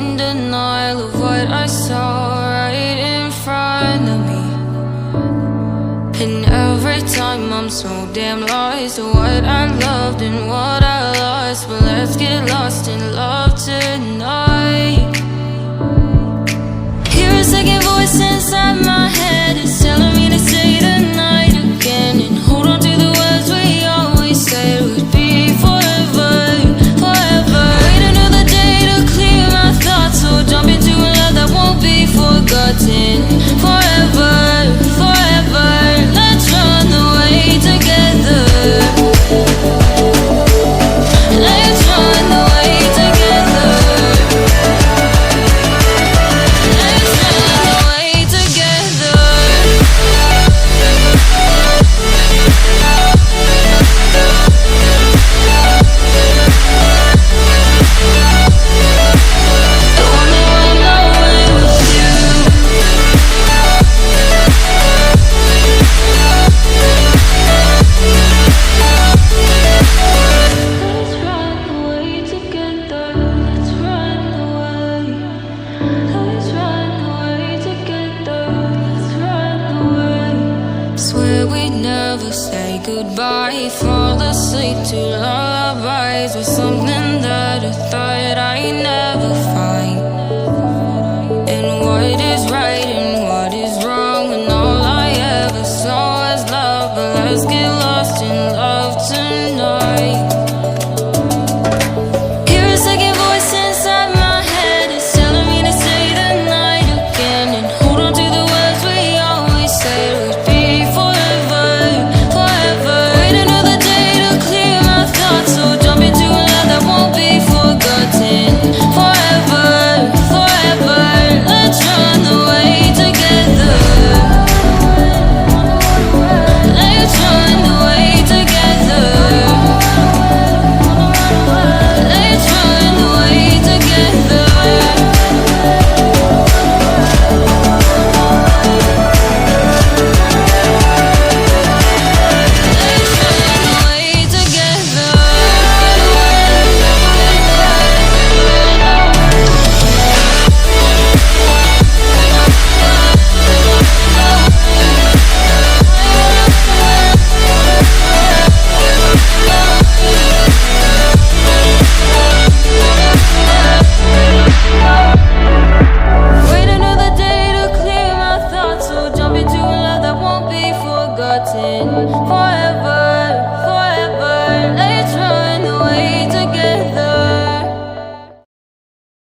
in denial of what I saw right in front of me. And every time I'm so damn lost to what I loved and what I lost. But let's get lost in love tonight. Hear a second voice inside my head, it's telling me to say the night again, and hold on to the words we always said would be forever, forever. Wait another day to clear my thoughts, so jump into a love that won't be forgotten. Forever, forever, let's run away together. Let's run away together. Let's run away together. You want me run away with you. Let's run away together. Let's run away. Let's run away together. Let's run away. Swear we'd never say goodbye. Fall asleep to lullabies with something that I thought I'd never find. And what is right and what is wrong, and all I ever saw was love. But let's get lost in love tonight. Hear a second voice inside my head, it's telling me to say the night again, and hold on to the words we always said would be forever, forever. Wait another day to clear my thoughts, so jump into a love that won't be forgotten. Forever, forever, let's run away together. Let's run away together. Let's run away together. Let's run away together. Wait another day to clear my thoughts, so jump into a love that won't be forgotten.